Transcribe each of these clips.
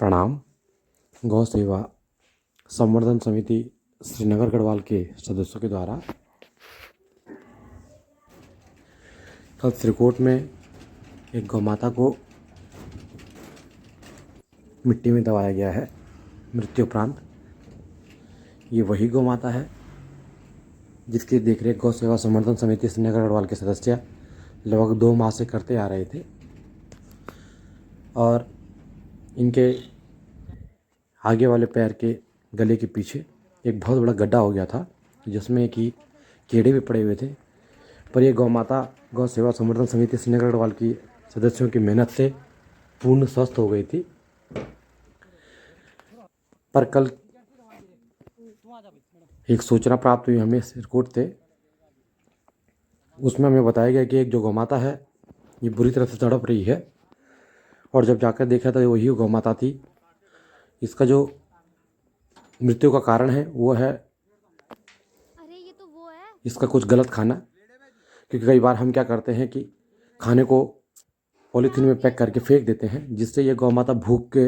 प्रणाम। गौ सेवा संवर्धन समिति श्रीनगर गढ़वाल के सदस्यों के द्वारा कल श्रीकोट में एक गौ माता को मिट्टी में दबाया गया है मृत्यु उपरांत। ये वही गौ माता है जिसकी देखरेख गौ सेवा संवर्धन समिति श्रीनगर गढ़वाल के सदस्य लगभग 2 माह से करते आ रहे थे और इनके आगे वाले पैर के गले के पीछे एक बहुत बड़ा गड्ढा हो गया था जिसमें कि कीड़े भी पड़े हुए थे। पर यह गौ माता गौ सेवा संवर्धन समिति श्रीनगर गढ़वाल की सदस्यों की मेहनत से पूर्ण स्वस्थ हो गई थी। पर कल एक सूचना प्राप्त हुई हमें श्रीकोट से, उसमें हमें बताया गया कि एक जो गौ माता है ये बुरी तरह से तड़प रही है और जब जाकर देखा तो वही गौ माता थी। इसका जो मृत्यु का कारण है वो है इसका कुछ गलत खाना, क्योंकि कई बार हम क्या करते हैं कि खाने को पॉलीथीन में पैक करके फेंक देते हैं, जिससे ये गौ माता भूख के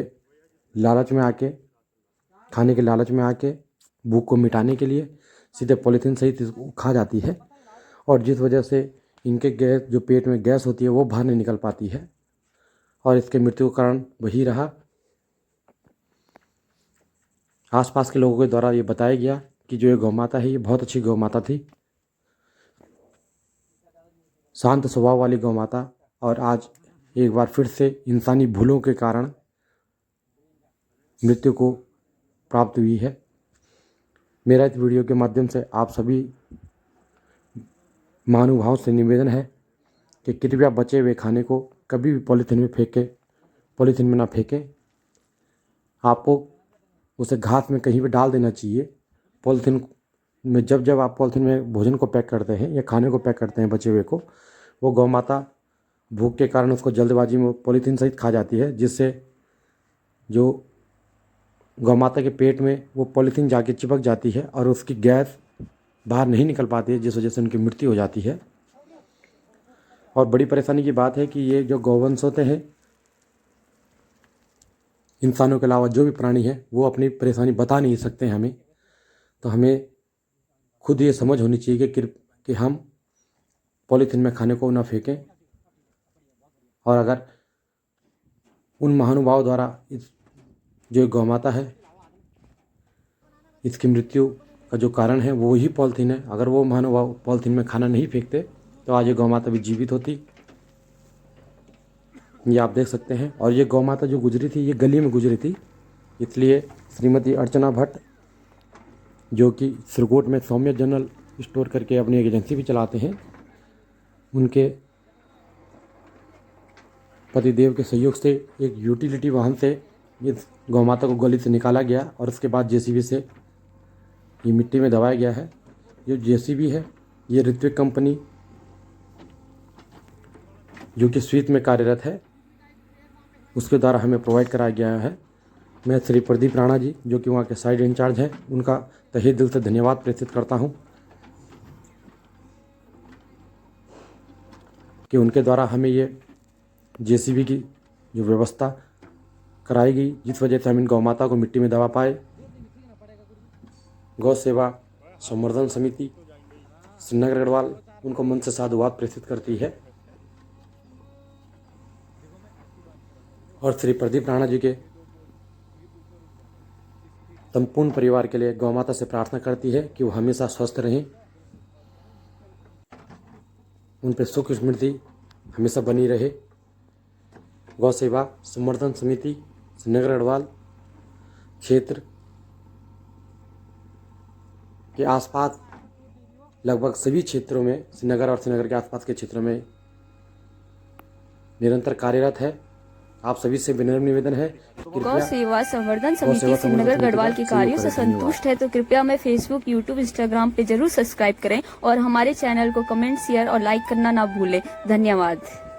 लालच में आके खाने के लालच में आके भूख को मिटाने के लिए सीधे पॉलीथीन सहित इसको खा जाती है और जिस वजह से इनके गैस जो पेट में गैस होती है वो बाहर नहीं निकल पाती है और इसके मृत्यु का कारण वही रहा। आसपास के लोगों के द्वारा ये बताया गया कि जो ये गौ माता है ये बहुत अच्छी गौ माता थी, शांत स्वभाव वाली गौ माता, और आज एक बार फिर से इंसानी भूलों के कारण मृत्यु को प्राप्त हुई है। मेरा इस वीडियो के माध्यम से आप सभी महानुभावों से निवेदन है कि कृपया बचे हुए खाने को कभी भी पॉलीथीन में ना फेंकें। आपको उसे घास में कहीं भी डाल देना चाहिए। पॉलीथीन में जब आप पॉलीथीन में भोजन को पैक करते हैं या खाने को पैक करते हैं बचे हुए को, वो गौ माता भूख के कारण उसको जल्दबाजी में पॉलीथीन सहित खा जाती है, जिससे जो गौ माता के पेट में वो पॉलीथीन जाके चिपक जाती है और उसकी गैस बाहर नहीं निकल पाती है, जिस वजह से उनकी मृत्यु हो जाती है। और बड़ी परेशानी की बात है कि ये जो गौवंश होते हैं, इंसानों के अलावा जो भी प्राणी है वो अपनी परेशानी बता नहीं सकते हैं हमें। तो हमें खुद ये समझ होनी चाहिए कि हम पॉलीथीन में खाने को ना फेंकें। और अगर उन महानुभावों द्वारा इस जो गौ माता है इसकी मृत्यु का जो कारण है वो ही पॉलीथीन है, अगर वो महानुभाव पॉलीथीन में खाना नहीं फेंकते तो आज ये गौ माता भी जीवित होती। ये आप देख सकते हैं। और ये गौ माता जो गुजरी थी ये गली में गुजरी थी, इसलिए श्रीमती अर्चना भट्ट, जो कि श्रीकोट में सौम्य जनरल स्टोर करके अपनी एक एजेंसी भी चलाते हैं, उनके पतिदेव के सहयोग से एक यूटिलिटी वाहन से इस गौ माता को गली से निकाला गया और उसके बाद जेसीबी से ये मिट्टी में दबाया गया है। जो जेसीबी है ये ऋत्विक कंपनी जो कि स्वीत में कार्यरत है उसके द्वारा हमें प्रोवाइड कराया गया है। मैं श्री प्रदीप राणा जी, जो कि वहाँ के साइड इंचार्ज हैं, उनका तहे दिल से धन्यवाद प्रेषित करता हूँ कि उनके द्वारा हमें ये जेसीबी की जो व्यवस्था कराई गई, जिस वजह से हम इन गौ माता को मिट्टी में दबा पाए। गौ सेवा संवर्धन समिति श्रीनगर गढ़वाल उनको मन से साधुवाद प्रेषित करती है और श्री प्रदीप राणा जी के संपूर्ण परिवार के लिए गौ माता से प्रार्थना करती है कि वो हमेशा स्वस्थ रहें, उन पर सुख स्मृति हमेशा बनी रहे। गौ सेवा संवर्धन समिति श्रीनगर गढ़वाल क्षेत्र के आसपास लगभग सभी क्षेत्रों में, श्रीनगर और श्रीनगर के आसपास के क्षेत्रों में निरंतर कार्यरत है। आप सभी से विनम्र निवेदन है, गौ सेवा संवर्धन समिति श्रीनगर गढ़वाल के कार्यों से संतुष्ट है तो कृपया हमें फेसबुक, यूट्यूब, इंस्टाग्राम पे जरूर सब्सक्राइब करें और हमारे चैनल को कमेंट, शेयर और लाइक करना ना भूलें। धन्यवाद।